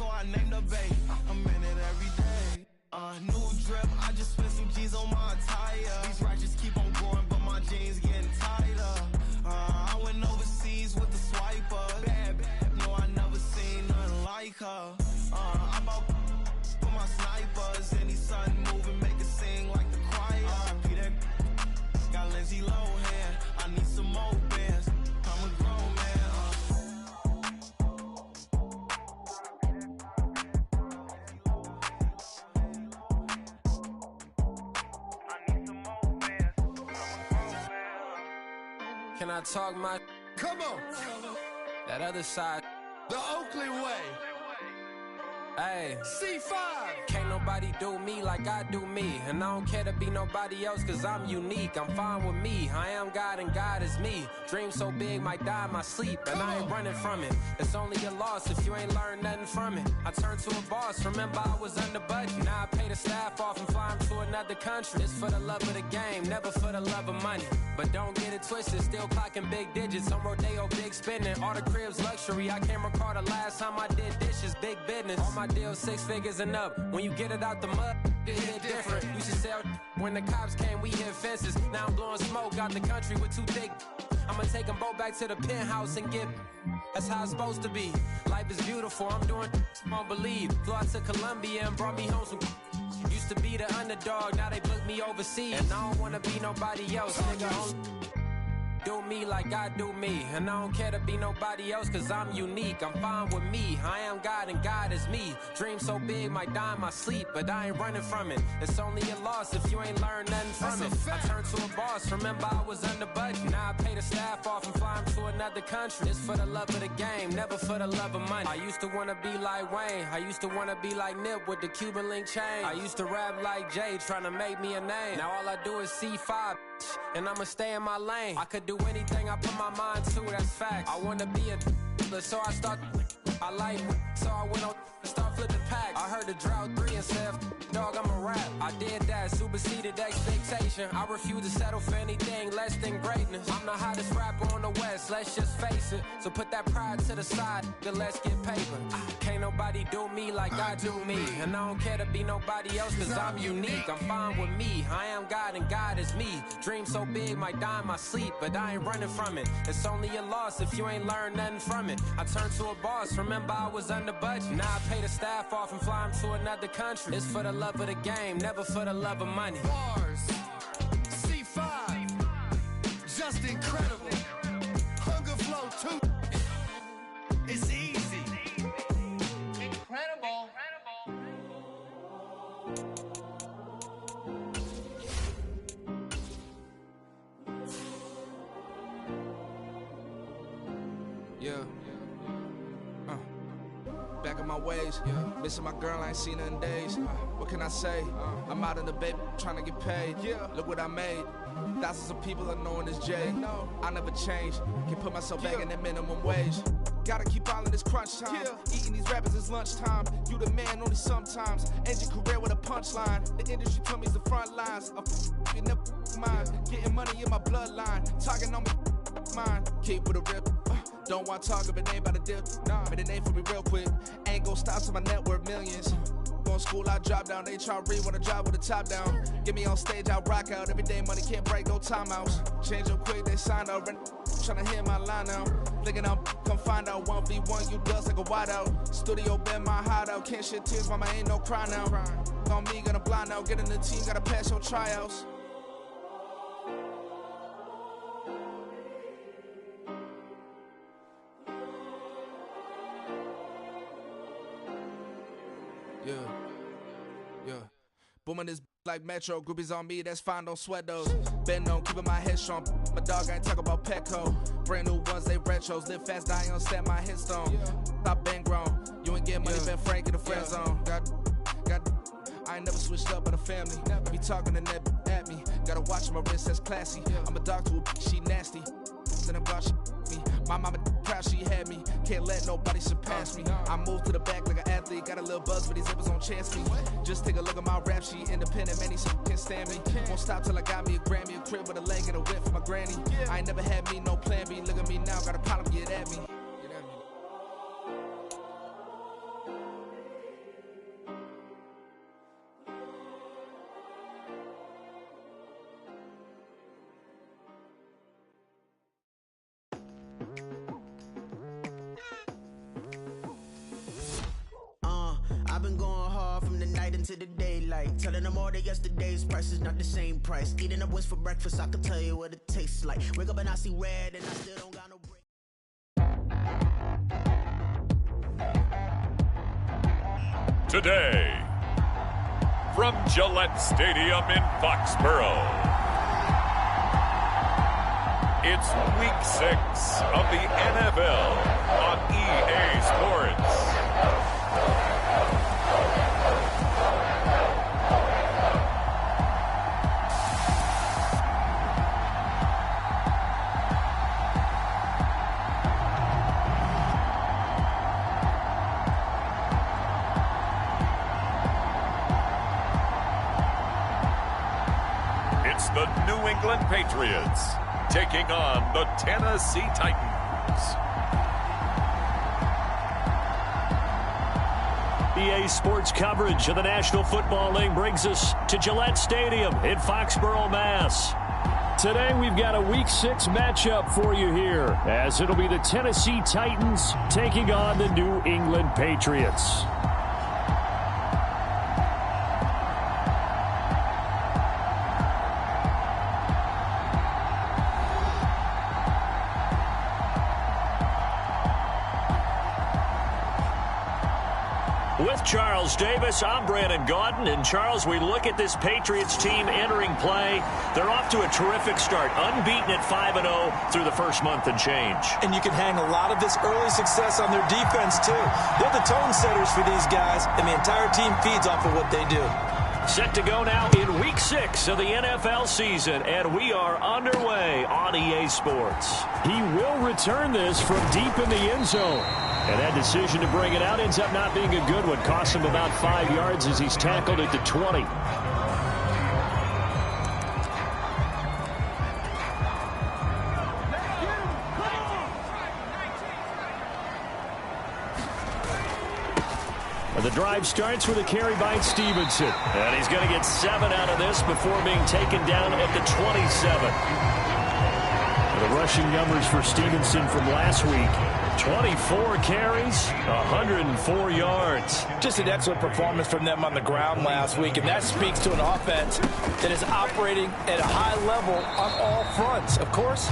so I named a babe. I'm in it every day. New drip, I just spent some G's on my attire. These righteous keep on growing, but my jeans getting tighter. I went overseas with the swiper. Bad, bad, no, I never seen nothing like her. I bought for my snipers. Any sudden moving, make it sing like the choir. RIP that got Lindsay Lohan. I need some more bands. I'm a grown man. Can I talk my? Come on. That other side. The Oakley way. Hey. C5. Can't nobody do me like I do me. And I don't care to be nobody else cause I'm unique. I'm fine with me. I am God and God is me. Dream so big might die in my sleep. And I ain't running from it. It's only a loss if you ain't learned nothing from it. I turned to a boss. Remember I was under budget. Now I pay the staff off and fly 'em to another country. It's for the love of the game, never for the love of money. But don't get it twisted, still clocking big digits. I'm Rodeo, big spending. All the cribs luxury. I can't recall the last time I did dishes, big business. All my deals 6 figures and up. When you get it out the mud, it hit different. Used to sell when the cops came, we hit fences. Now I'm blowing smoke out the country with 2 thick. I'ma take them both back to the penthouse and get. That's how it's supposed to be. Life is beautiful, I'm doing won't believe. Flew out to Colombia and brought me home some. Used to be the underdog, now they booked me overseas. And I don't wanna be nobody else, nigga. Do me like I do me. And I don't care to be nobody else cause I'm unique. I'm fine with me. I am God and God is me. Dream so big might die in my sleep, but I ain't running from it. It's only a loss if you ain't learned nothing from it. I turned to a boss, remember I was under budget. Now I pay the staff off and fly 'em to another country. It's for the love of the game, never for the love of money. I used to wanna be like Wayne. I used to wanna be like Nip with the Cuban link chain. I used to rap like Jay, trying to make me a name. Now all I do is C5, and I'ma stay in my lane. I could do anything I put my mind to, that's facts. I wanna be a so I start. I like so I went on start flipping packs. I heard the drought 3 and said, dog, I'm a rap. I did that, superseded expectation. I refuse to settle for anything less than greatness. I'm the hottest rapper on the west, let's just face it. So put that pride to the side, then let's get paper. Can't nobody do me like I do me. And I don't care to be nobody else cause I'm unique. I'm fine with me, I am God and God is me. Dream so big might die in my sleep, but I ain't running from it. It's only a loss if you ain't learned nothing from it. I turned to a boss, remember I was under budget. Now I pay the staff off and fly 'em to another country. It's for the love of the game, never for the love of money. Bars. C5. Just incredible. Hunger flow too. It's easy. Incredible. Yeah. Back in my ways, missing my girl, I ain't seen her in days. What can I say? I'm out in the baby, trying to get paid. Look what I made. Thousands of people are knowing this Jay. I never change. Can put myself back in that minimum wage. Gotta keep all in this crunch time. Eating these rappers is lunchtime. You the man only sometimes. End your career with a punchline. The industry told me it's the front lines. You never mind. Getting money in my bloodline. Talking on my mind. Keep with a rip. Don't want to talk if it ain't about a dip. But it ain't for me real quick. Ain't gon' stop till my net worth millions. Going school, I drop down. They try to read when I drive with the top down. Get me on stage, I rock out. Every day money can't break, no timeouts. Change up quick, they sign up. Tryna hear my line now. Thinking I'm come find out 1v1, you dust like a wideout. Studio been my hideout. Can't shed tears, mama ain't no cry now. On me, gonna blind out. Get in the team, gotta pass your tryouts. Yeah. Booming this like Metro, groupies on me, that's fine, don't sweat those. Been on, keeping my head strong. My dog ain't talk about Petco. Brand new ones, they retros. Live fast, die on set my headstone. Stop been grown. You ain't getting money, been Frank in the friend zone. Got. I ain't never switched up on the family. Be talking to that at me. Gotta watch my wrist, that's classy. I'm a dog to a she nasty. Then I'm about me. My mama proud she had me. Can't let nobody surpass me. I moved to the back like an athlete. Got a little buzz, but these zippers on chance me. Just take a look at my rap sheet. Independent, man, these can't stand me. Won't stop till I got me a Grammy, a crib with a leg and a whip for my granny. I ain't never had me no plan B. Look at me now, got a problem, get at me. night into the daylight. Telling them all that yesterday's price is not the same price. Eating up wings for breakfast, I can tell you what it tastes like. Wake up and I see red and I still don't got no break. Today, from Gillette Stadium in Foxborough, it's Week 6 of the NFL on EA Sports. It's the New England Patriots taking on the Tennessee Titans. EA Sports coverage of the National Football League brings us to Gillette Stadium in Foxborough, Mass. Today we've got a Week 6 matchup for you here, as it'll be the Tennessee Titans taking on the New England Patriots. With Charles Davis, I'm Brandon Gaudin. And Charles, we look at this Patriots team entering play. They're off to a terrific start, unbeaten at 5-0 through the first month and change. And you can hang a lot of this early success on their defense, too. They're the tone setters for these guys, and the entire team feeds off of what they do. Set to go now in Week 6 of the NFL season, and we are underway on EA Sports. He will return this from deep in the end zone. And that decision to bring it out ends up not being a good one. Costs him about 5 yards as he's tackled at the 20. The drive starts with a carry by Stevenson. And he's going to get 7 out of this before being taken down at the 27. The rushing numbers for Stevenson from last week: 24 carries, 104 yards. Just an excellent performance from them on the ground last week, and that speaks to an offense that is operating at a high level on all fronts. Of course,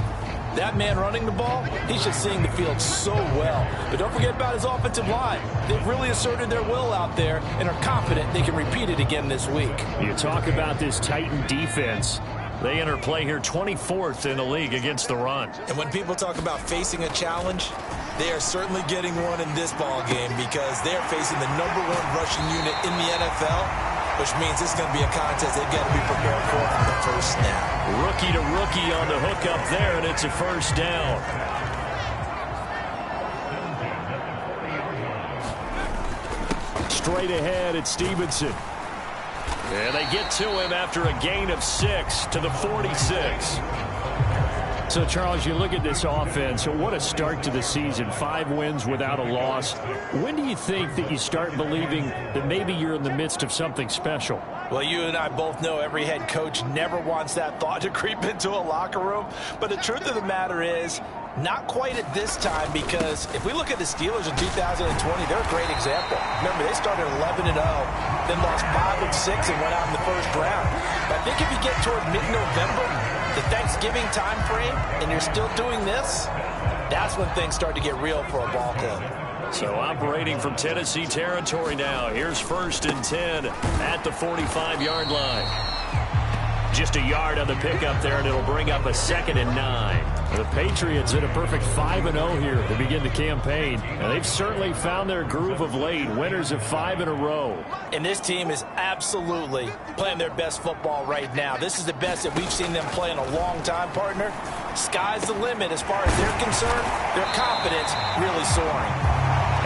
that man running the ball, he's just seeing the field so well. But don't forget about his offensive line. They've really asserted their will out there and are confident they can repeat it again this week. You talk about this Titan defense. They enter play here 24th in the league against the run. And when people talk about facing a challenge, they are certainly getting one in this ball game, because they are facing the #1 rushing unit in the NFL, which means it's going to be a contest they've got to be prepared for from the first snap. Rookie to rookie on the hook up there, and it's a first down. Straight ahead at Stevenson. And they get to him after a gain of 6 to the 46. So, Charles, you look at this offense, what a start to the season. 5 wins without a loss. When do you think that you start believing that maybe you're in the midst of something special? Well, you and I both know every head coach never wants that thought to creep into a locker room. But the truth of the matter is, not quite at this time, because if we look at the Steelers in 2020, they're a great example. Remember, they started 11-0, then lost 5 and 6 and went out in the first round. But I think if you get toward mid-November, the Thanksgiving time frame, and you're still doing this, that's when things start to get real for a ball club. So operating from Tennessee territory now. Here's 1st and 10 at the 45-yard line. Just a yard on the pickup there, and it'll bring up a 2nd and 9. The Patriots in a perfect 5-0 here to begin the campaign. And they've certainly found their groove of late. Winners of 5 in a row. And this team is absolutely playing their best football right now. This is the best that we've seen them play in a long time, partner. Sky's the limit as far as they're concerned. Their confidence really soaring.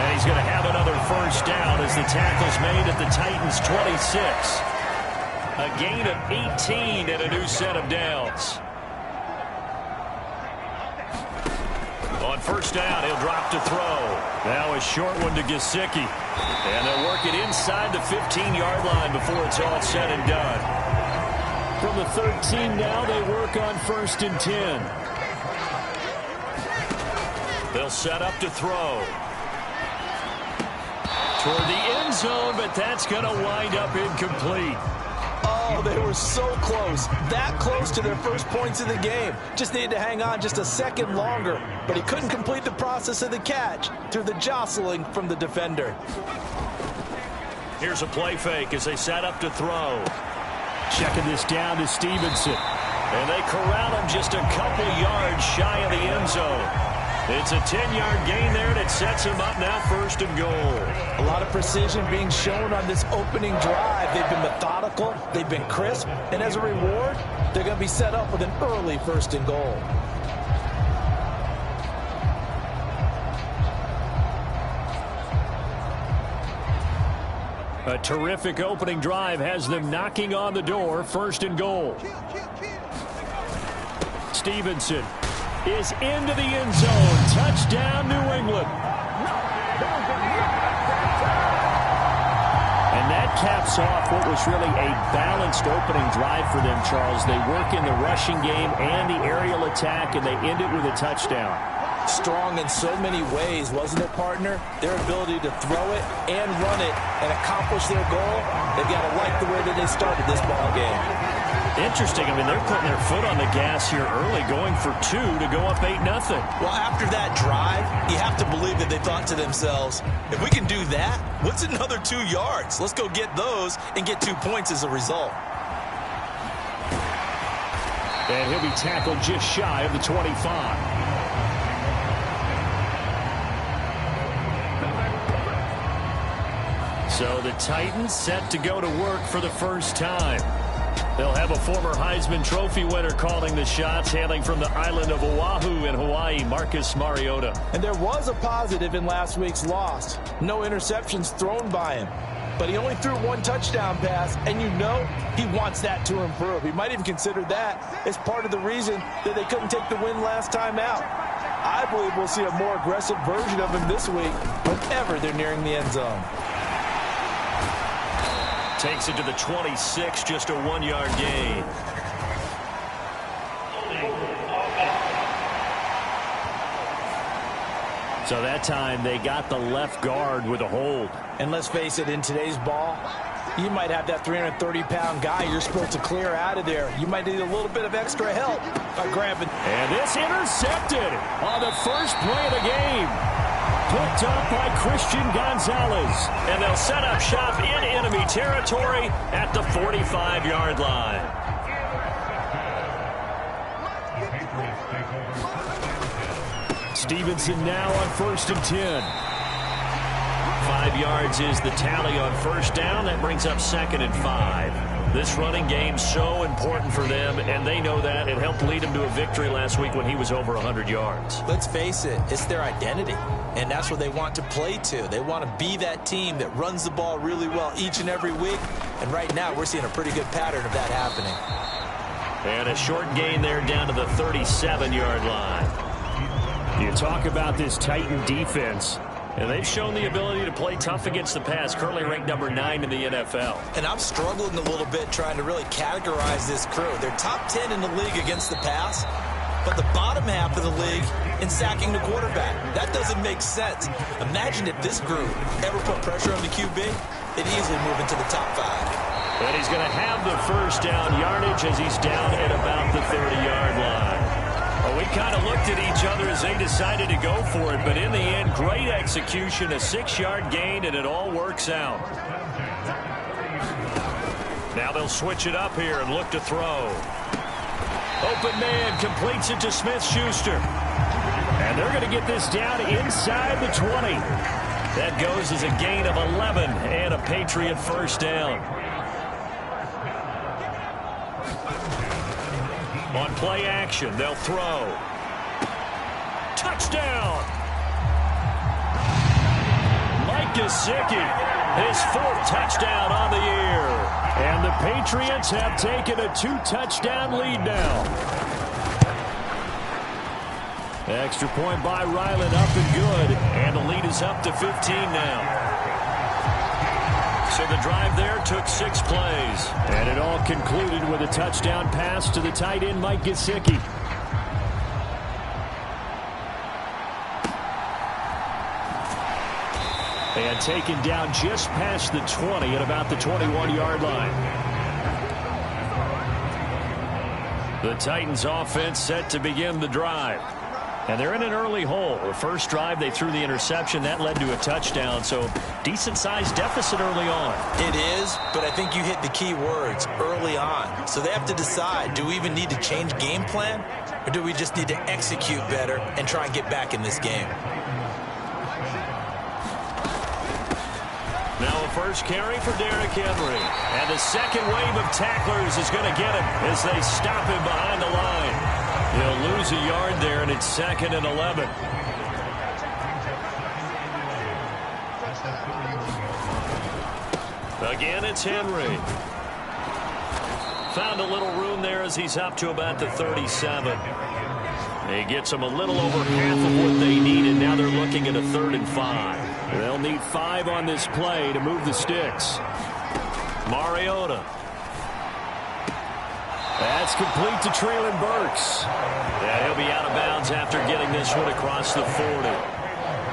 And he's going to have another first down as the tackle's made at the Titans' 26. A gain of 18 and a new set of downs. On first down, he'll drop to throw. Now a short one to Gesicki. And they'll work it inside the 15-yard line before it's all said and done. From the 13 now, they work on 1st and 10. They'll set up to throw. toward the end zone, but that's going to wind up incomplete. Oh, they were so close. That close to their first points of the game. Just needed to hang on just a second longer, but he couldn't complete the process of the catch through the jostling from the defender. Here's a play fake as they set up to throw. Checking this down to Stevenson. And they corral him just a couple yards shy of the end zone. It's a 10-yard gain there, and it sets him up now 1st and goal. A lot of precision being shown on this opening drive. They've been methodical, they've been crisp, and as a reward, they're going to be set up with an early 1st and goal. A terrific opening drive has them knocking on the door, 1st and goal. Stevenson is into the end zone. Touchdown, New England. And that caps off what was really a balanced opening drive for them, Charles. They work in the rushing game and the aerial attack, and they end it with a touchdown. Strong in so many ways, wasn't it, partner? Their ability to throw it and run it and accomplish their goal, they've got to like the way that they started this ball game. Interesting. I mean, they're putting their foot on the gas here early, going for 2 to go up 8-0. Well, after that drive, you have to believe that they thought to themselves, if we can do that, what's another 2 yards? Let's go get those and get 2 points as a result. And he'll be tackled just shy of the 25. So the Titans set to go to work for the first time. They'll have a former Heisman Trophy winner calling the shots, hailing from the island of Oahu in Hawaii, Marcus Mariota. And there was a positive in last week's loss. No interceptions thrown by him. But he only threw 1 touchdown pass, and you know he wants that to improve. He might even consider that as part of the reason that they couldn't take the win last time out. I believe we'll see a more aggressive version of him this week whenever they're nearing the end zone. Takes it to the 26, just a 1-yard gain. So that time they got the left guard with a hold. And let's face it, in today's ball, you might have that 330-pound guy you're supposed to clear out of there. You might need a little bit of extra help by grabbing. And this intercepted on the first play of the game. Picked up by Christian Gonzalez. And they'll set up shop in enemy territory at the 45-yard line. Stevenson now on 1st and 10. 5 yards is the tally on 1st down. That brings up 2nd and 5. This running game so important for them, and they know that. It helped lead them to a victory last week when he was over 100 yards. Let's face it, it's their identity, and that's what they want to play to. They want to be that team that runs the ball really well each and every week, and right now we're seeing a pretty good pattern of that happening. And a short gain there down to the 37-yard line. You talk about this Titan defense, and they've shown the ability to play tough against the pass, currently ranked number 9 in the NFL. And I'm struggling a little bit trying to really categorize this crew. They're top 10 in the league against the pass, but the bottom half of the league in sacking the quarterback. That doesn't make sense. Imagine if this group ever put pressure on the QB, it'd easily move into the top 5. And he's going to have the 1st down yardage as he's down at about the 30-yard line. Well, we kind of looked at each other as they decided to go for it, but in the end, great execution, a 6-yard gain, and it all works out. Now they'll switch it up here and look to throw. Open man completes it to Smith-Schuster. And they're going to get this down inside the 20. That goes as a gain of 11 and a Patriot 1st down. On play action, they'll throw. Touchdown! Mike Gesicki, his 4th touchdown on the year. And the Patriots have taken a 2-touchdown lead now. Extra point by Ryland, up and good. And the lead is up to 15 now. So the drive there took 6 plays. And it all concluded with a touchdown pass to the tight end, Mike Gesicki. And taken down just past the 20 at about the 21-yard line. The Titans offense set to begin the drive. And they're in an early hole. The first drive, they threw the interception. That led to a touchdown. So decent-sized deficit early on. It is, but I think you hit the key words, early on. So they have to decide, do we even need to change game plan? Or do we just need to execute better and try and get back in this game? Now a first carry for Derrick Henry. And the second wave of tacklers is going to get him as they stop him behind the line. He'll lose a yard there, and it's 2nd and 11. Again, it's Henry. Found a little room there as he's up to about the 37. He gets them a little over half of what they needed. Now they're looking at a 3rd and 5. They'll need 5 on this play to move the sticks. Mariota. That's complete to Traylon Burks. Yeah, he'll be out of bounds after getting this one across the 40.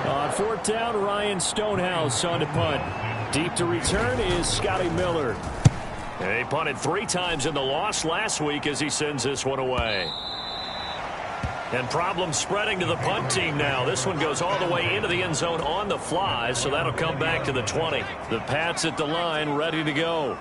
On 4th down, Ryan Stonehouse on to punt. Deep to return is Scotty Miller. And he punted 3 times in the loss last week as he sends this one away. And problems spreading to the punt team now. This one goes all the way into the end zone on the fly, so that'll come back to the 20. The Pats at the line ready to go.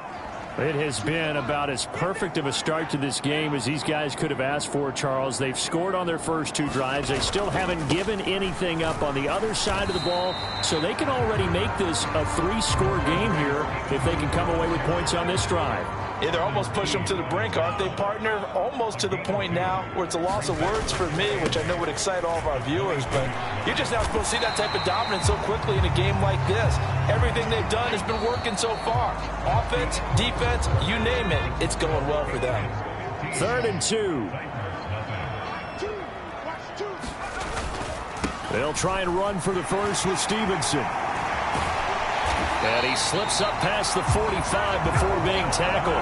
It has been about as perfect of a start to this game as these guys could have asked for, Charles. They've scored on their first 2 drives. They still haven't given anything up on the other side of the ball, so they can already make this a 3-score game here if they can come away with points on this drive. Yeah, they're almost pushing them to the brink, aren't they, partner? Almost to the point now where it's a loss of words for me, which I know would excite all of our viewers, but you're just not supposed to see that type of dominance so quickly in a game like this. Everything they've done has been working so far. Offense, defense, you name it, it's going well for them. 3rd and 2. They'll try and run for the first with Stevenson. And he slips up past the 45 before being tackled.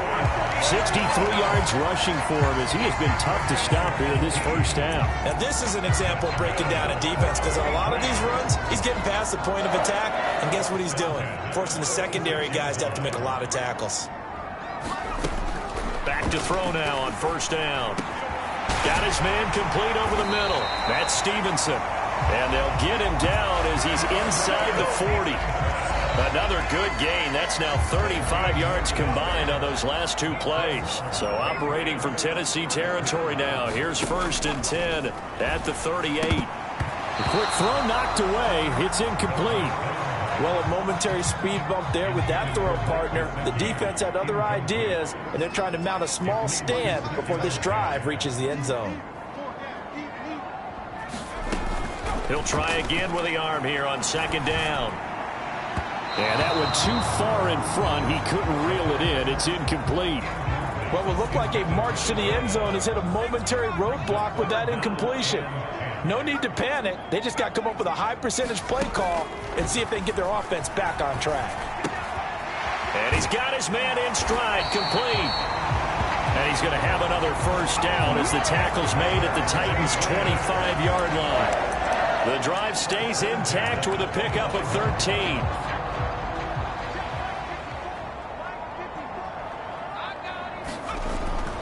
63 yards rushing for him as he has been tough to stop here this first half. Now this is an example of breaking down a defense, because on a lot of these runs, he's getting past the point of attack, and guess what he's doing? Forcing the secondary guys to have to make a lot of tackles. Back to throw now on 1st down. Got his man complete over the middle. That's Stevenson. And they'll get him down as he's inside the 40. Another good gain. That's now 35 yards combined on those last 2 plays. So operating from Tennessee territory now. Here's 1st and 10 at the 38. A quick throw knocked away. It's incomplete. Well, a momentary speed bump there with that throw, partner. The defense had other ideas, and they're trying to mount a small stand before this drive reaches the end zone. He'll try again with the arm here on 2nd down. And that one too far in front. He couldn't reel it in. It's incomplete. What would look like a march to the end zone has hit a momentary roadblock with that incompletion. No need to panic. They just got to come up with a high percentage play call and see if they can get their offense back on track. And he's got his man in stride, complete. And he's going to have another 1st down as the tackle's made at the Titans' 25-yard line. The drive stays intact with a pickup of 13.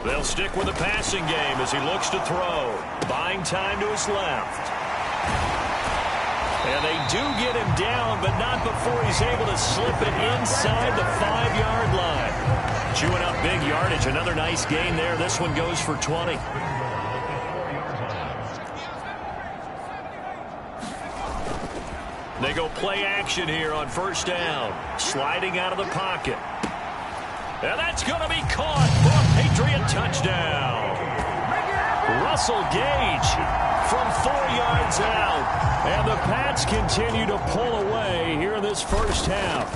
They'll stick with the passing game as he looks to throw. Buying time to his left. And they do get him down, but not before he's able to slip it inside the 5-yard line. Chewing up big yardage. Another nice gain there. This one goes for 20. They go play action here on 1st down. Sliding out of the pocket. And that's going to be caught for a Patriot touchdown. Russell Gage from 4 yards out. And the Pats continue to pull away here in this first half.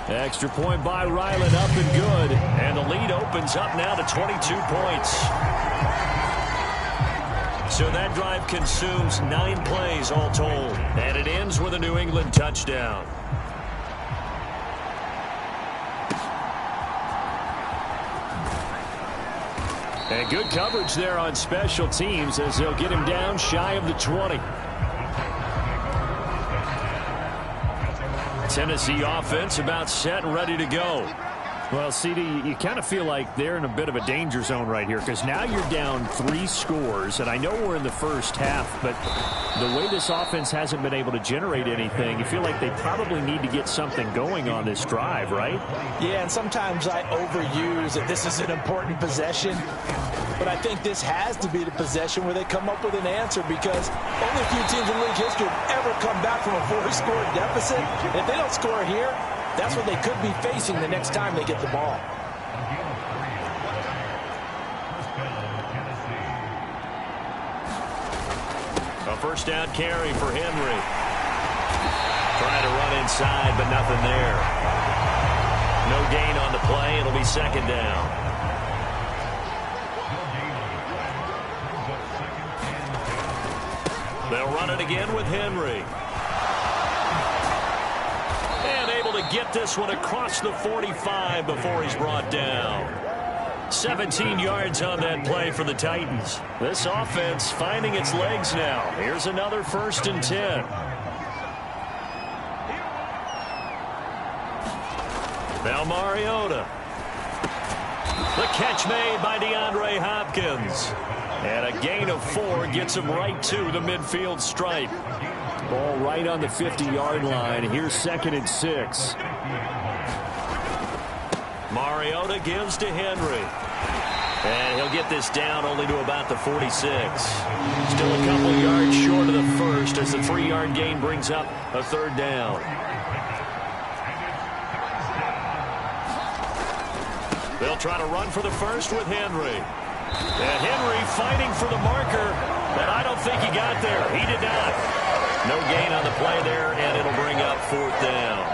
Extra point by Ryland, up and good. And the lead opens up now to 22 points. So that drive consumes 9 plays all told. And it ends with a New England touchdown. And good coverage there on special teams as they'll get him down shy of the 20. Tennessee offense about set and ready to go. Well, CD, you kind of feel like they're in a bit of a danger zone right here because now you're down 3 scores, and I know we're in the first half, but the way this offense hasn't been able to generate anything, you feel like they probably need to get something going on this drive, right? Yeah, and sometimes I overuse that this is an important possession, but I think this has to be the possession where they come up with an answer because only a few teams in league history have ever come back from a 4-score deficit. And if they don't score here, that's what they could be facing the next time they get the ball. A first down carry for Henry. Trying to run inside, but nothing there. No gain on the play. It'll be second down. They'll run it again with Henry. And able to get this one across the 45 before he's brought down. 17 yards on that play for the Titans. This offense finding its legs now. Here's another 1st and 10. Now Mariota. The catch made by DeAndre Hopkins. And a gain of 4 gets him right to the midfield stripe. Ball right on the 50-yard line. Here's 2nd and 6. Mariota gives to Henry. And he'll get this down only to about the 46. Still a couple yards short of the first as the 3-yard gain brings up a 3rd down. They'll try to run for the first with Henry. And Henry fighting for the marker, but I don't think he got there. He did not. No gain on the play there, and it'll bring up 4th down.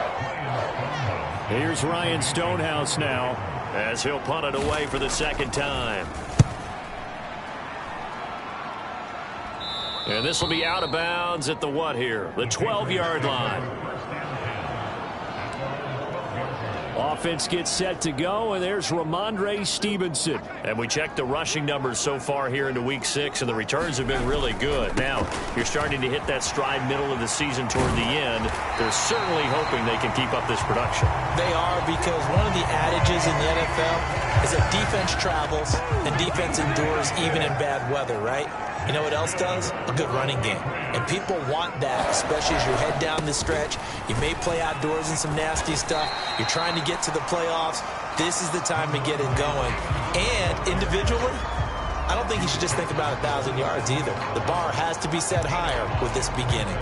Here's Ryan Stonehouse now, as he'll punt it away for the 2nd time. And this will be out of bounds at the what here? The 12-yard line. Offense gets set to go, and there's Ramondre Stevenson. And we checked the rushing numbers so far here into Week 6, and the returns have been really good. Now, you're starting to hit that stride middle of the season toward the end. They're certainly hoping they can keep up this production. They are, because one of the adages in the NFL is that defense travels and defense endures even in bad weather, right? You know what else does? A good running game. And people want that, especially as you head down the stretch. You may play outdoors in some nasty stuff. You're trying to get to the playoffs. This is the time to get it going. And individually, I don't think you should just think about 1,000 yards either. The bar has to be set higher with this beginning.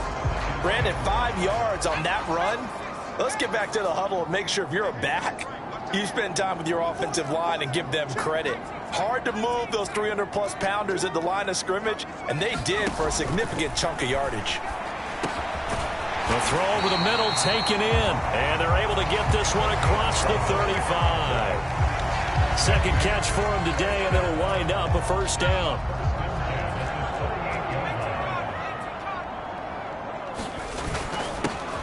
Brandon, 5 yards on that run. Let's get back to the huddle and make sure if you're a back, you spend time with your offensive line and give them credit. Hard to move those 300-plus pounders at the line of scrimmage, and they did for a significant chunk of yardage. The throw over the middle taken in, and they're able to get this one across the 35. Second catch for him today, and it'll wind up a 1st down.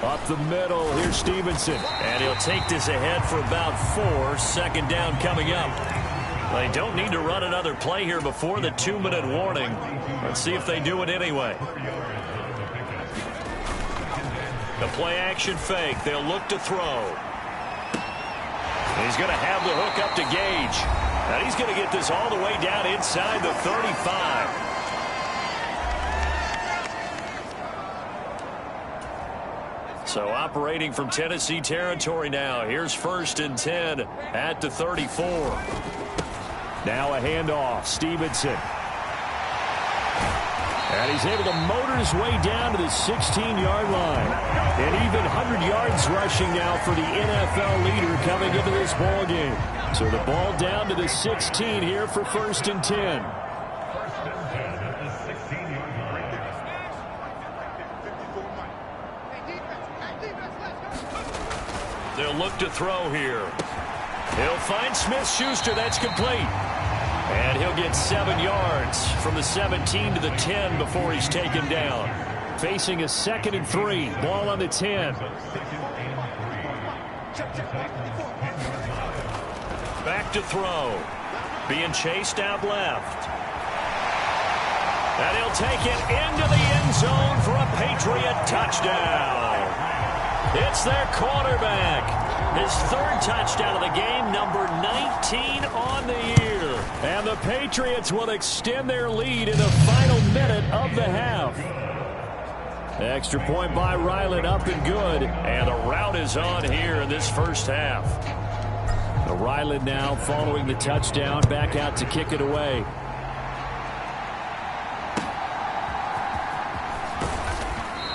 Up the middle, here's Stevenson. And he'll take this ahead for about 4. 2nd down coming up. They don't need to run another play here before the 2-minute warning. Let's see if they do it anyway. The play action fake. They'll look to throw. He's going to have the hook up to Gage. And he's going to get this all the way down inside the 35. So operating from Tennessee territory now. Here's 1st and 10 at the 34. Now a handoff. Stevenson. And he's able to motor his way down to the 16-yard line. And even 100 yards rushing now for the NFL leader coming into this ball game. So the ball down to the 16 here for 1st and 10. They'll look to throw here. He'll find Smith-Schuster. That's complete. And he'll get 7 yards from the 17 to the 10 before he's taken down. Facing a 2nd and 3. Ball on the 10. Back to throw. Being chased out left. And he'll take it into the end zone for a Patriot touchdown. It's their quarterback. His third touchdown of the game, number 19 on the year. And the Patriots will extend their lead in the final minute of the half. Extra point by Ryland, up and good. And the route is on here in this first half. The Ryland now following the touchdown, back out to kick it away.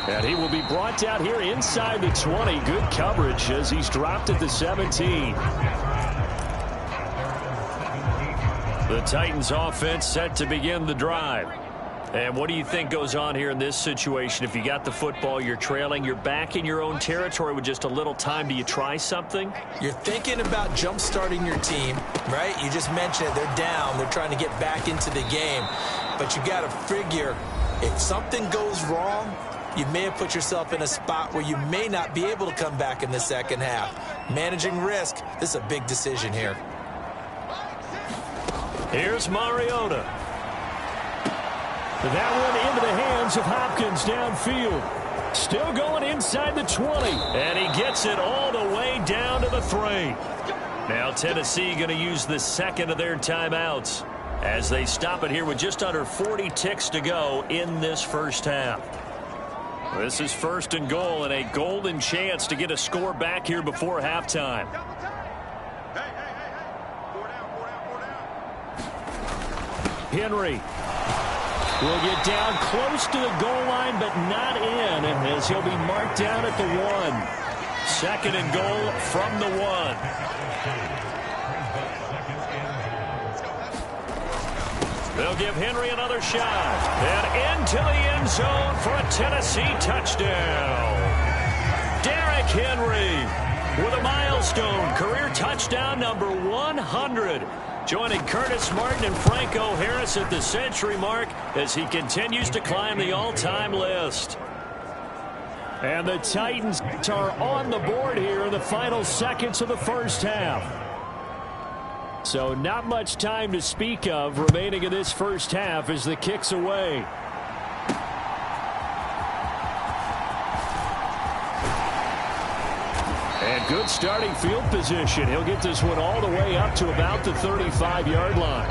And he will be brought out here inside the 20. Good coverage as he's dropped at the 17. The Titans offense set to begin the drive. And what do you think goes on here in this situation? If you got the football, you're trailing, you're back in your own territory with just a little time. Do you try something? You're thinking about jump-starting your team, right? You just mentioned it. They're down. They're trying to get back into the game. But you got to figure if something goes wrong, you may have put yourself in a spot where you may not be able to come back in the second half. Managing risk, this is a big decision here. Here's Mariota. That one into the hands of Hopkins downfield. Still going inside the 20. And he gets it all the way down to the 3. Now Tennessee going to use the second of their timeouts as they stop it here with just under 40 ticks to go in this first half. This is first and goal and a golden chance to get a score back here before halftime. Henry will get down close to the goal line, but not in, as he'll be marked down at the 1. Second and goal from the 1. They'll give Henry another shot. And into the end zone for a Tennessee touchdown. Derrick Henry with a milestone career touchdown number 100. Joining Curtis Martin and Franco Harris at the century mark as he continues to climb the all-time list. And the Titans are on the board here in the final seconds of the first half. So not much time to speak of remaining in this first half as the kick's away. And good starting field position. He'll get this one all the way up to about the 35-yard line.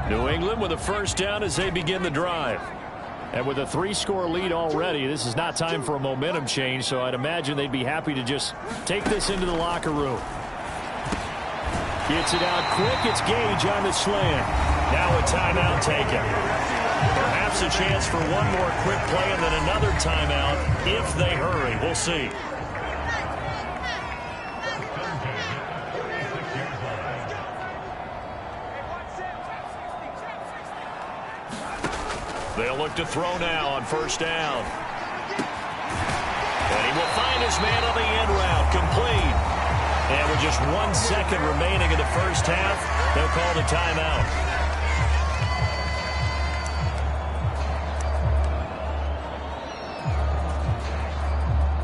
New England with a first down as they begin the drive. And with a 3-score lead already, this is not time for a momentum change, so I'd imagine they'd be happy to just take this into the locker room. Gets it out quick. It's Gage on the slant. Now a timeout taken. Perhaps a chance for one more quick play and then another timeout if they hurry. We'll see. They'll look to throw now on first down. And he will find his man on the end route. Complete. And with just 1 second remaining in the first half, they'll call the timeout.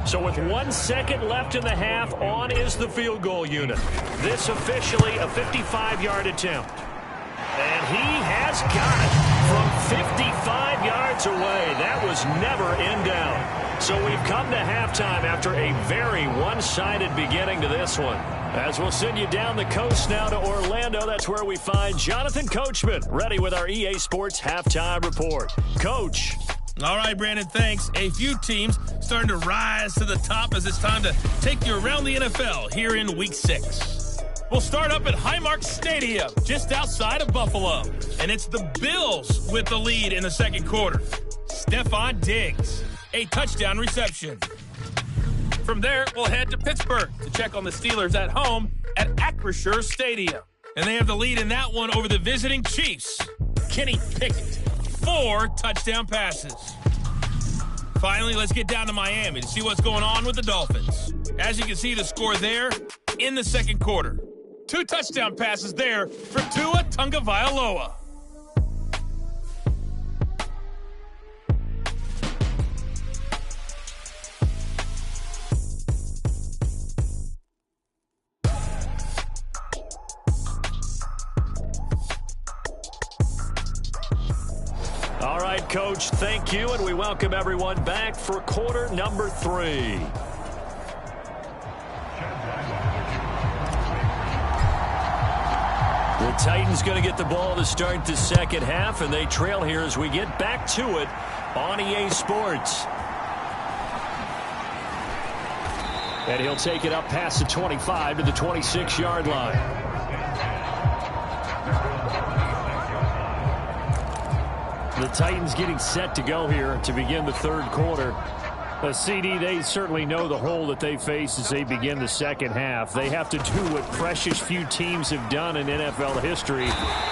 So with 1 second left in the half, on is the field goal unit. This officially a 55-yard attempt. And he has got it from 55 yards away. That was never in doubt. So we've come to halftime after a very one-sided beginning to this one. As we'll send you down the coast now to Orlando, that's where we find Jonathan Coachman, ready with our EA Sports Halftime Report. Coach. All right, Brandon, thanks. A few teams starting to rise to the top as it's time to take you around the NFL here in Week 6. We'll start up at Highmark Stadium, just outside of Buffalo. And it's the Bills with the lead in the second quarter. Stephon Diggs, a touchdown reception. From there, we'll head to Pittsburgh to check on the Steelers at home at Acrisure Stadium. And they have the lead in that one over the visiting Chiefs. Kenny Pickett, 4 touchdown passes. Finally, let's get down to Miami to see what's going on with the Dolphins. As you can see, the score there in the second quarter. 2 touchdown passes there for Tua Tagovailoa. All right, Coach. Thank you, and we welcome everyone back for quarter number 3. The Titans going to get the ball to start the second half, and they trail here as we get back to it on EA Sports. And he'll take it up past the 25 to the 26-yard line. The Titans getting set to go here to begin the third quarter. CD, they certainly know the hole that they face as they begin the second half. They have to do what precious few teams have done in NFL history.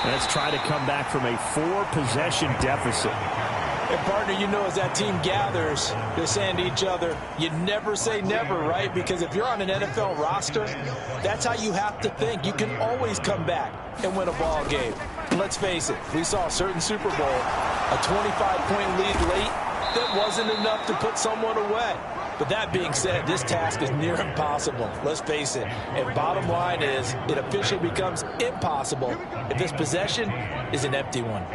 That's try to come back from a 4-possession deficit. And partner, you know, as that team gathers, they're saying to each other, you never say never, right? Because if you're on an NFL roster, that's how you have to think. You can always come back and win a ball game. And let's face it, we saw a certain Super Bowl, a 25-point lead late, that wasn't enough to put someone away. But that being said, this task is near impossible. Let's face it. And bottom line is, it officially becomes impossible if this possession is an empty one.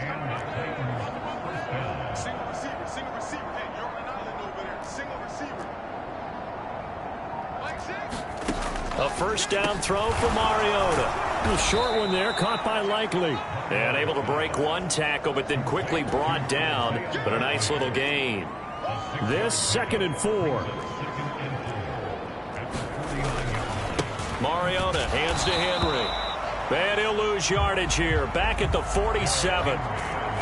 A first down throw for Mariota. A short one there, caught by Likely. And able to break one tackle, but then quickly brought down. But a nice little gain. This 2nd and 4. Mariota hands to Henry. And he'll lose yardage here. Back at the 47.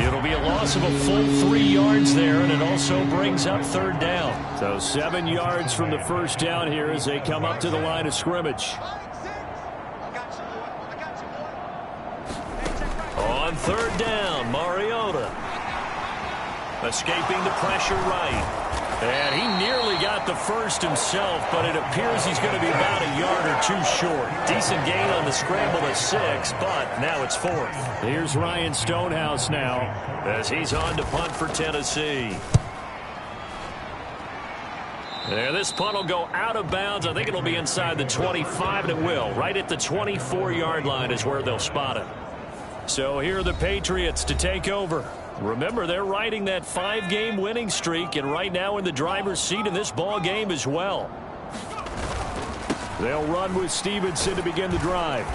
It'll be a loss of a full 3 yards there, and it also brings up third down. So 7 yards from the first down here as they come up to the line of scrimmage. On third down, Mariota. Escaping the pressure right. And he nearly got the first himself, but it appears he's going to be about a yard or 2 short. Decent gain on the scramble at 6, but now it's 4th. Here's Ryan Stonehouse now as he's on to punt for Tennessee. And this punt will go out of bounds. I think it'll be inside the 25, and it will. Right at the 24-yard line is where they'll spot it. So here are the Patriots to take over. Remember, they're riding that 5-game winning streak, and right now in the driver's seat in this ball game as well. They'll run with Stevenson to begin the drive.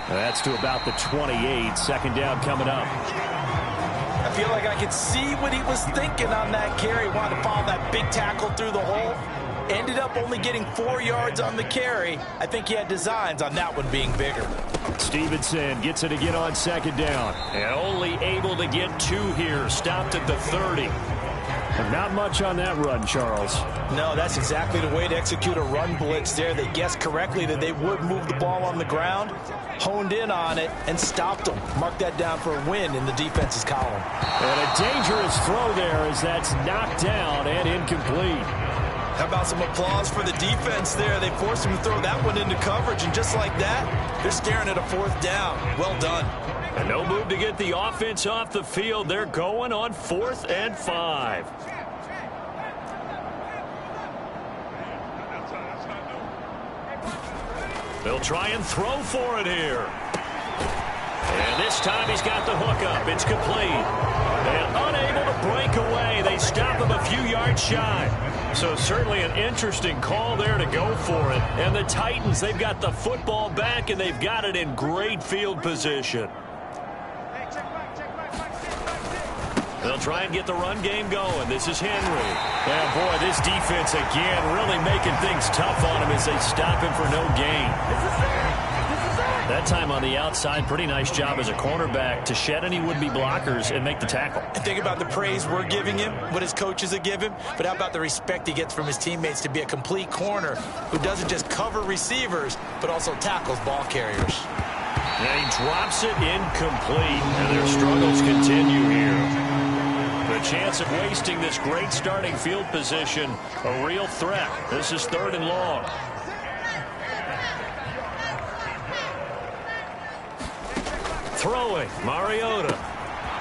That's to about the 28. Second down coming up. I feel like I could see what he was thinking on that carry. Wanted to follow that big tackle through the hole. Ended up only getting 4 yards on the carry. I think he had designs on that one being bigger. Stevenson gets it again on second down. And only able to get 2 here. Stopped at the 30. Not much on that run, Charles. No, that's exactly the way to execute a run blitz there. They guessed correctly that they would move the ball on the ground, honed in on it, and stopped them. Mark that down for a win in the defense's column. And a dangerous throw there as that's knocked down and incomplete. How about some applause for the defense there? They forced him to throw that one into coverage, and just like that, they're staring at a 4th down. Well done. And no move to get the offense off the field. They're going on 4th and 5. They'll try and throw for it here. And this time he's got the hook up. It's complete. And unable to break away. They stop him a few yards shy. So certainly an interesting call there to go for it. And the Titans, they've got the football back, and they've got it in great field position. They'll try and get the run game going. This is Henry. Yeah, boy, this defense again really making things tough on him as they stop him for no gain. That time on the outside, pretty nice job as a cornerback to shed any would-be blockers and make the tackle. And think about the praise we're giving him, what his coaches have given, but how about the respect he gets from his teammates to be a complete corner who doesn't just cover receivers, but also tackles ball carriers. And he drops it incomplete, and their struggles continue here. The chance of wasting this great starting field position, a real threat. This is 3rd and long. Throwing, Mariota.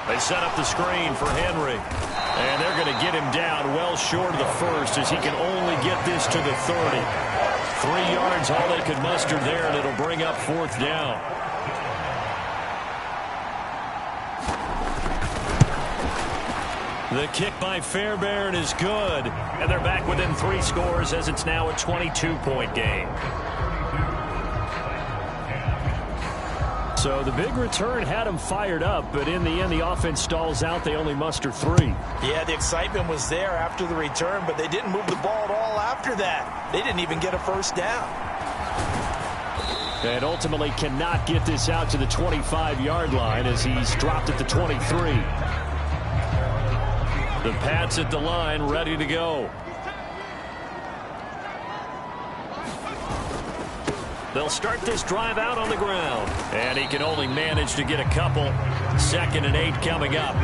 They set up the screen for Henry. And they're going to get him down well short of the first as he can only get this to the 30. 3 yards, all they could muster there, and it'll bring up 4th down. The kick by Fairbairn is good. And they're back within 3 scores as it's now a 22-point game. So the big return had them fired up, but in the end, the offense stalls out. They only muster 3. Yeah, the excitement was there after the return, but they didn't move the ball at all after that. They didn't even get a first down. And ultimately cannot get this out to the 25-yard line as he's dropped at the 23. The Pats at the line, ready to go. They'll start this drive out on the ground. And he can only manage to get a couple. 2nd and 8 coming up.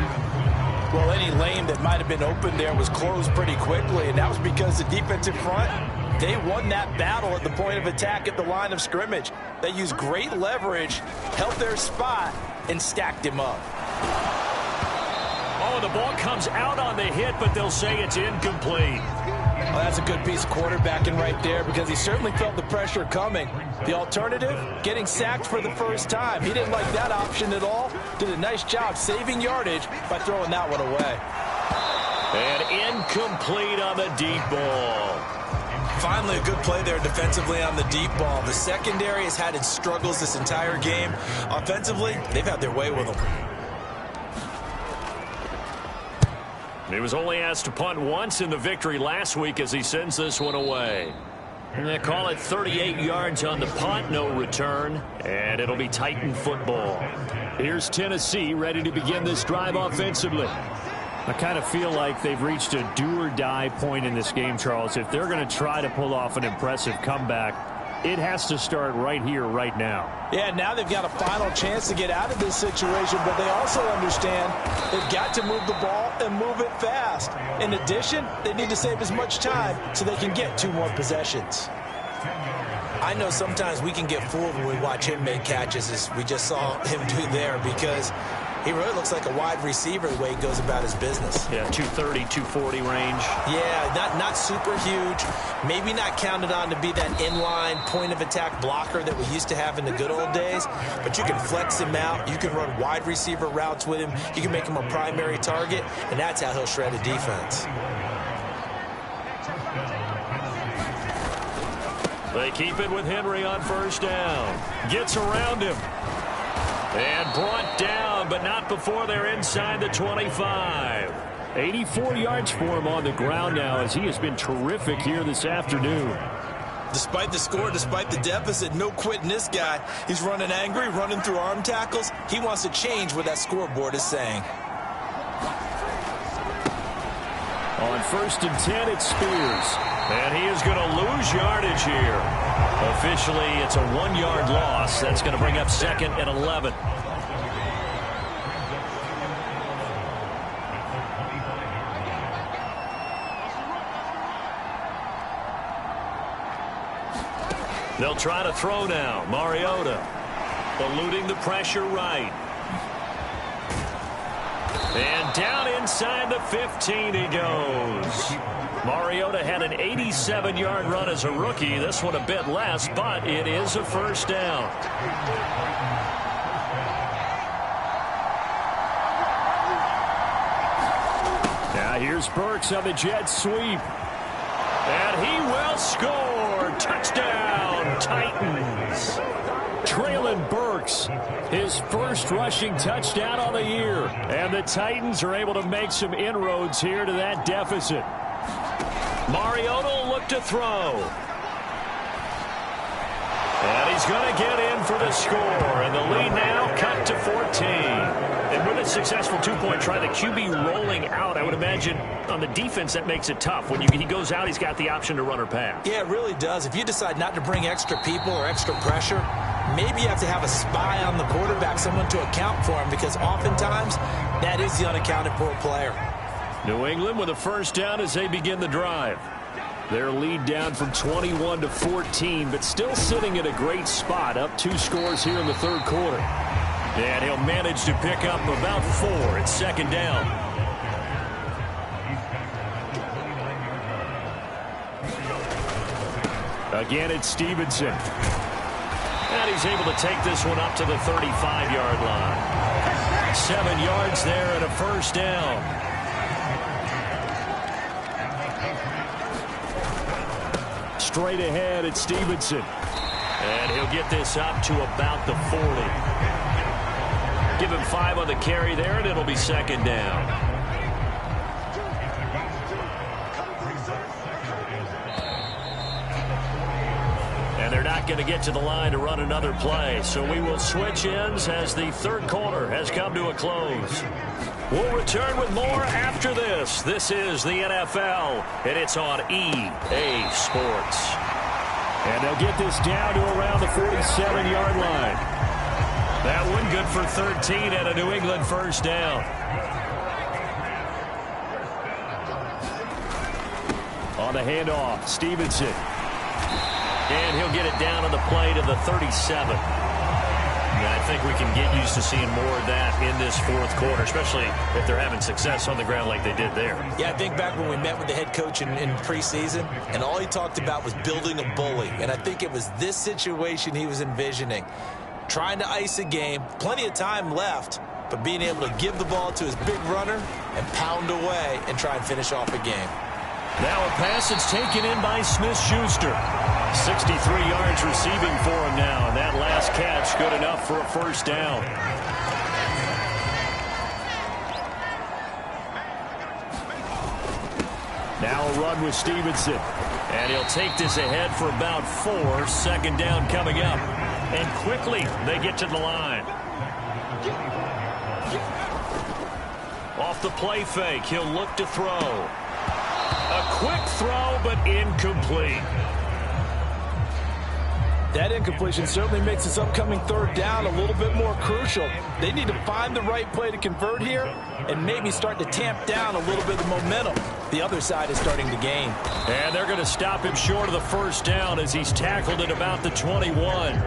Well, any lane that might have been open there was closed pretty quickly, and that was because the defensive front, they won that battle at the point of attack at the line of scrimmage. They used great leverage, held their spot, and stacked him up. Oh, the ball comes out on the hit, but they'll say it's incomplete. Well, that's a good piece of quarterbacking right there because he certainly felt the pressure coming. The alternative, getting sacked for the first time. He didn't like that option at all. Did a nice job saving yardage by throwing that one away. And incomplete on the deep ball. Finally, a good play there defensively on the deep ball. The secondary has had its struggles this entire game. Offensively, they've had their way with them. He was only asked to punt once in the victory last week as he sends this one away. And they call it 38 yards on the punt, no return, and it'll be Titan football. Here's Tennessee ready to begin this drive offensively. I kind of feel like they've reached a do-or-die point in this game, Charles. If they're going to try to pull off an impressive comeback, it has to start right here, right now. Yeah, now they've got a final chance to get out of this situation, but they also understand they've got to move the ball and move it fast. In addition, they need to save as much time so they can get 2 more possessions. I know sometimes we can get fooled when we watch him make catches, as we just saw him do there, because he really looks like a wide receiver the way he goes about his business. Yeah, 230, 240 range. Yeah, not super huge. Maybe not counted on to be that inline point-of-attack blocker that we used to have in the good old days. But you can flex him out. You can run wide receiver routes with him. You can make him a primary target, and that's how he'll shred a defense. They keep it with Henry on first down. Gets around him. And brought down, but not before they're inside the 25. 84 yards for him on the ground now as he has been terrific here this afternoon. Despite the score, despite the deficit, no quitting this guy. He's running angry, running through arm tackles. He wants to change what that scoreboard is saying. On 1st and 10, it's Spears. And he is going to lose yardage here. Officially, it's a 1-yard loss. That's going to bring up 2nd and 11. They'll try to throw now. Mariota eluding the pressure right. And down inside the 15 he goes. Mariota had an 87-yard run as a rookie. This one a bit less, but it is a first down. Now here's Burks on the jet sweep. And he will score. Touchdown, Titans. Traylon Burks, his first rushing touchdown on the year. And the Titans are able to make some inroads here to that deficit. Mariota will look to throw. And he's going to get in for the score. And the lead now cut to 14. And with a successful 2-point try, the QB rolling out, I would imagine on the defense that makes it tough. When he goes out, he's got the option to run or pass. Yeah, it really does. If you decide not to bring extra people or extra pressure, maybe you have to have a spy on the quarterback, someone to account for him, because oftentimes that is the unaccounted for player. New England with a first down as they begin the drive. Their lead down from 21 to 14, but still sitting at a great spot, up 2 scores here in the 3rd quarter. And he'll manage to pick up about 4 at 2nd down. Again, it's Stevenson. And he's able to take this one up to the 35-yard line. 7 yards there and a first down. straight ahead at Stevenson. And he'll get this up to about the 40. Give him 5 on the carry there, and it'll be second down. And they're not going to get to the line to run another play. So we will switch ends as the third quarter has come to a close. We'll return with more after this. This is the NFL, and it's on EA Sports. And they'll get this down to around the 47-yard line. That one good for 13 and a New England first down. On the handoff, Stevenson. And he'll get it down on the play to the 37. Yeah, I think we can get used to seeing more of that in this fourth quarter, especially if they're having success on the ground like they did there. Yeah, I think back when we met with the head coach in preseason, and all he talked about was building a bully. And I think it was this situation he was envisioning. Trying to ice a game, plenty of time left, but being able to give the ball to his big runner and pound away and try and finish off a game. Now a pass that's taken in by Smith-Schuster. 63 yards receiving for him now, and that last catch good enough for a first down. Now a run with Stevenson. And he'll take this ahead for about 4. Second down coming up. And quickly they get to the line. Off the play fake, he'll look to throw. A quick throw, but incomplete. That incompletion certainly makes this upcoming third down a little bit more crucial. They need to find the right play to convert here and maybe start to tamp down a little bit of momentum. The other side is starting to gain. And they're going to stop him short of the first down as he's tackled at about the 21.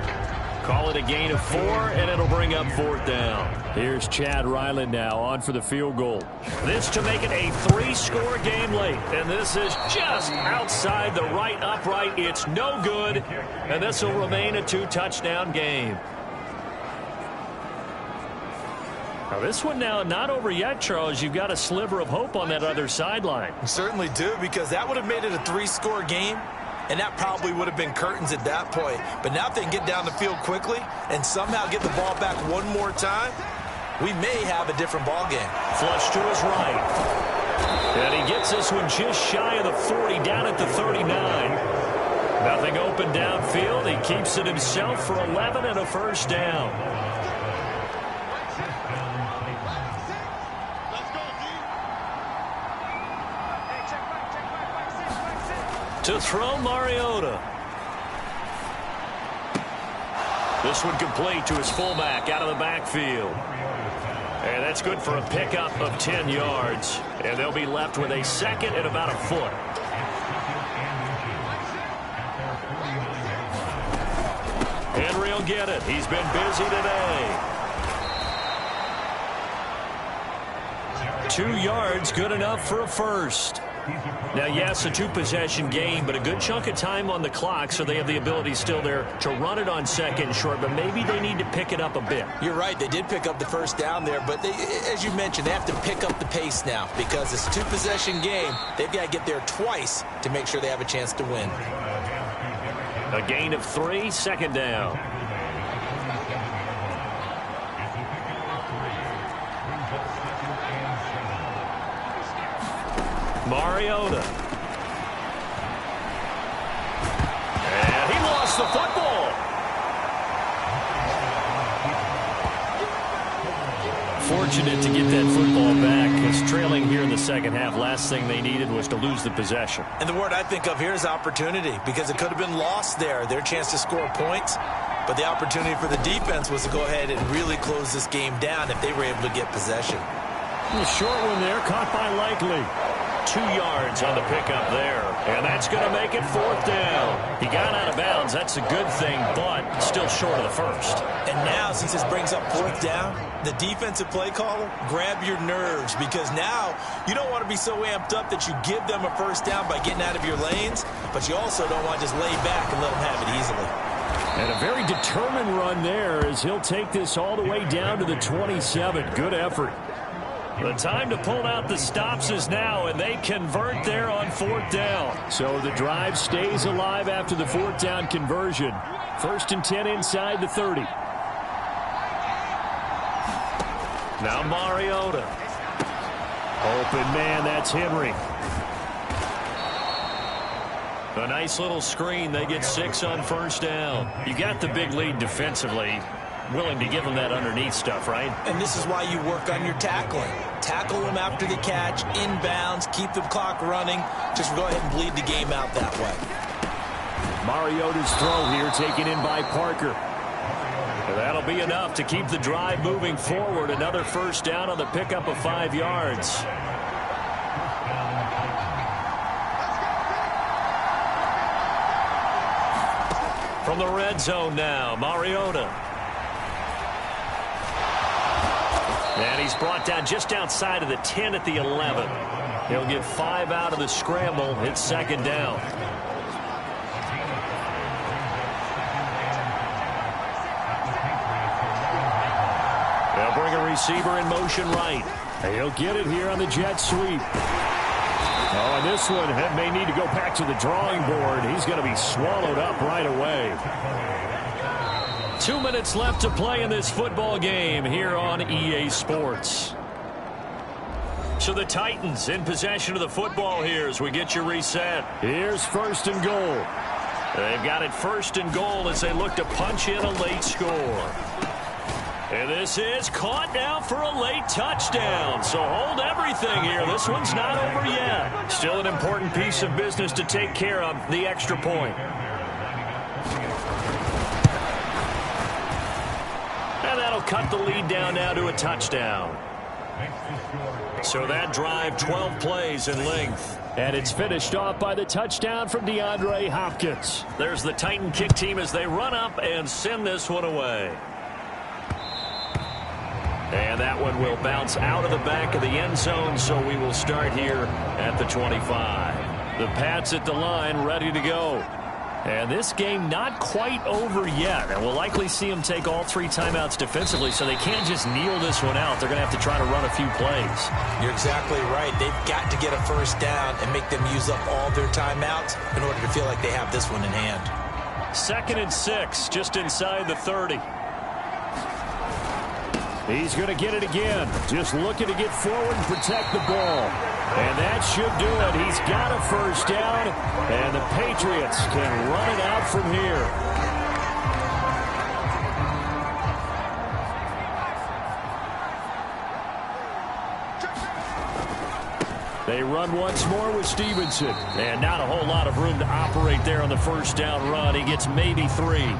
Call it a gain of 4, and it'll bring up fourth down. Here's Chad Ryland now on for the field goal. This to make it a 3-score game late. And this is just outside the right upright. It's no good. And this will remain a 2-touchdown game. Now this one now not over yet, Charles. You've got a sliver of hope on that other sideline. You certainly do, because that would have made it a 3-score game. And that probably would have been curtains at that point. But now if they can get down the field quickly and somehow get the ball back one more time, we may have a different ball game. Flush to his right. And he gets this one just shy of the 40, down at the 39. Nothing open downfield. He keeps it himself for 11 and a first down. To throw Mariota. This one complete to his fullback out of the backfield. And that's good for a pickup of 10 yards. And they'll be left with a second and about a foot. Henry will get it. He's been busy today. 2 yards, good enough for a first. Now, yes, a 2-possession game, but a good chunk of time on the clock, so they have the ability still there to run it on second and short, but maybe they need to pick it up a bit. You're right. They did pick up the first down there, but they, as you mentioned, they have to pick up the pace now because it's a 2-possession game. They've got to get there twice to make sure they have a chance to win. A gain of 3, second down. Mariota. And he lost the football. Fortunate to get that football back, because trailing here in the second half, last thing they needed was to lose the possession. And the word I think of here is opportunity, because it could have been lost there, their chance to score points. But the opportunity for the defense was to go ahead and really close this game down if they were able to get possession. A short one there, caught by Likely. 2 yards on the pickup there. And that's going to make it fourth down. He got out of bounds. That's a good thing, but still short of the first. And now, since this brings up fourth down, the defensive play caller, grab your nerves, because now you don't want to be so amped up that you give them a first down by getting out of your lanes, but you also don't want to just lay back and let them have it easily. And a very determined run there as he'll take this all the way down to the 27. Good effort. The time to pull out the stops is now, and they convert there on 4th down. So the drive stays alive after the 4th down conversion. 1st and 10 inside the 30. Now Mariota. Open man, that's Henry. A nice little screen. They get 6 on 1st down. You got the big lead defensively. Willing to give them that underneath stuff, right? And this is why you work on your tackling. Tackle them after the catch, inbounds, keep the clock running. Just go ahead and bleed the game out that way. Mariota's throw here taken in by Parker. And that'll be enough to keep the drive moving forward. Another 1st down on the pickup of 5 yards. From the red zone now, Mariota. And he's brought down just outside of the 10 at the 11. He'll get 5 out of the scramble. It's 2nd down. They'll bring a receiver in motion right. And he'll get it here on the jet sweep. Oh, and this one may need to go back to the drawing board. He's going to be swallowed up right away. 2 minutes left to play in this football game here on EA Sports. So the Titans in possession of the football here as we get you reset. Here's 1st and goal. They've got it 1st and goal as they look to punch in a late score. And this is caught now for a late touchdown. So hold everything here. This one's not over yet. Still an important piece of business to take care of, the extra point. And that'll cut the lead down now to a touchdown. So that drive, 12 plays in length. And it's finished off by the touchdown from DeAndre Hopkins. There's the Titan kick team as they run up and send this one away. And that one will bounce out of the back of the end zone, so we will start here at the 25. The Pats at the line, ready to go. And this game not quite over yet. And we'll likely see them take all 3 timeouts defensively, so they can't just kneel this one out. They're going to have to try to run a few plays. You're exactly right. They've got to get a 1st down and make them use up all their timeouts in order to feel like they have this one in hand. 2nd and 6, just inside the 30. He's going to get it again. Just looking to get forward and protect the ball. And that should do it. He's got a 1st down, and the Patriots can run it out from here. They run once more with Stevenson. And not a whole lot of room to operate there on the 1st down run. He gets maybe 3.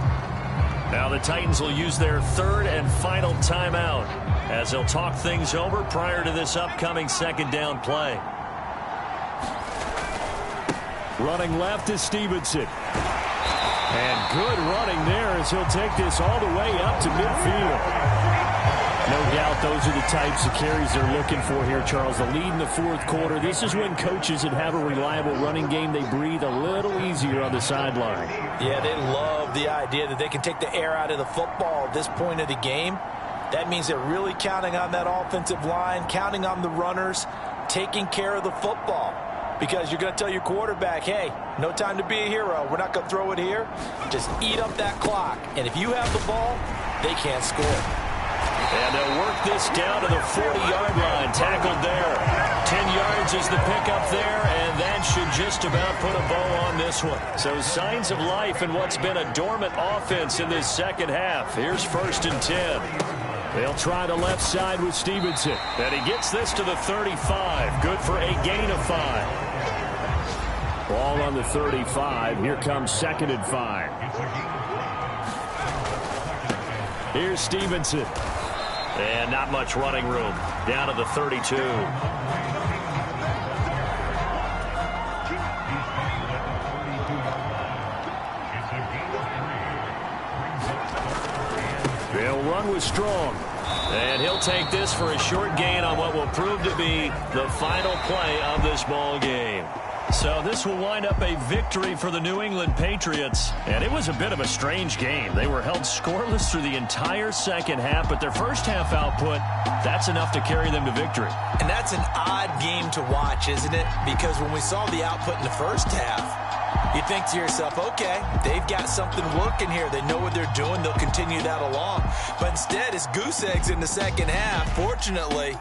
Now the Titans will use their 3rd and final timeout as they'll talk things over prior to this upcoming 2nd down play. Running left is Stevenson. And good running there as he'll take this all the way up to midfield. No doubt those are the types of carries they're looking for here, Charles. The lead in the 4th quarter. This is when coaches that have a reliable running game, they breathe a little easier on the sideline. Yeah, they love the idea that they can take the air out of the football at this point of the game. That means they're really counting on that offensive line, counting on the runners, taking care of the football. Because you're going to tell your quarterback, hey, no time to be a hero. We're not going to throw it here. Just eat up that clock. And if you have the ball, they can't score. And they'll work this down to the 40-yard line. Tackled there. 10 yards is the pickup there, and that should just about put a bow on this one. So signs of life in what's been a dormant offense in this 2nd half. Here's 1st and 10. They'll try the left side with Stevenson. And he gets this to the 35. Good for a gain of 5. Ball on the 35. Here comes 2nd and 5. Here's Stevenson. And not much running room. Down to the 32. They'll run with Strong. And he'll take this for a short gain on what will prove to be the final play of this ball game. So this will wind up a victory for the New England Patriots. And it was a bit of a strange game. They were held scoreless through the entire second half, but their first half output, that's enough to carry them to victory. And that's an odd game to watch, isn't it? Because when we saw the output in the first half, you think to yourself, okay, they've got something working here. They know what they're doing. They'll continue that along. But instead, it's goose eggs in the second half. Fortunately,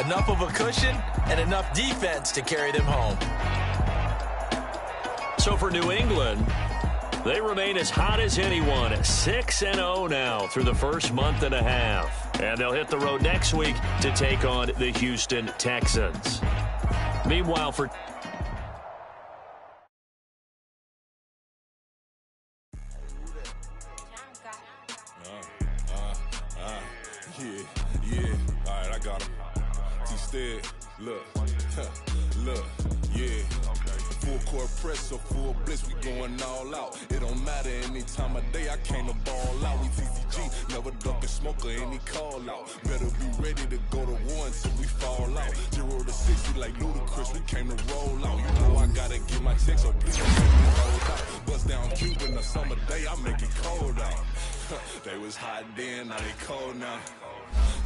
enough of a cushion and enough defense to carry them home. So for New England, they remain as hot as anyone, 6-0 now through the first month and a half. And they'll hit the road next week to take on the Houston Texans. Meanwhile, for yeah, all right, I got him. Instead, look, yeah. Full court press, so full blitz, we going all out. It don't matter any time of day, I came to ball out. We TCG, never duck a smoker, any call out. Better be ready to go to war until we fall out. 0 to 60 like Ludacris, we came to roll out. You know I gotta get my checks, so please don't make me roll out. Bust down Cuban, a summer day, I make it cold out. They was hot then, now they cold now.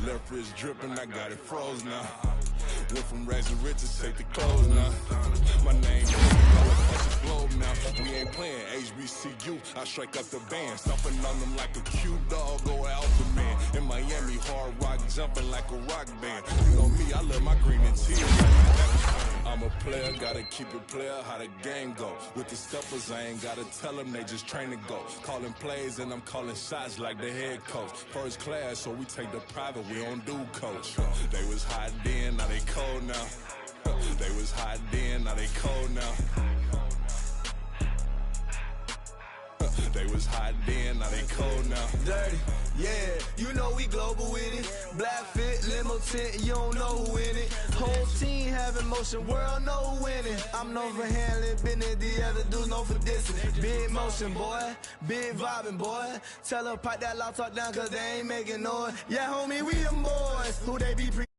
Left wrist dripping, I got it froze now. Went from rags to riches, take the clothes now. My name is all across the globe now. We ain't playing HBCU, I strike up the band. Stomping on them like a cute dog, go out the man. In Miami, hard rock, jumping like a rock band. You know me, I love my green and teal. I'm a player, gotta keep it player, how the game go. With the steppers, I ain't gotta tell them, they just train to go. Calling plays and I'm calling shots like the head coach. First class, so we take the private, we don't do coach. They was hot then, now they cold now. They was hot then, now they cold now. They was hot then, now they cold now. Dirty, yeah, you know we global with it. Black fit, limo tint, you don't know who in it. Whole team having motion, world know who winning. I'm known for handling business, the other dudes known for dissing. Big motion, boy, big vibing, boy. Tell her pipe that loud talk down, cause they ain't making noise. Yeah, homie, we them boys, who they be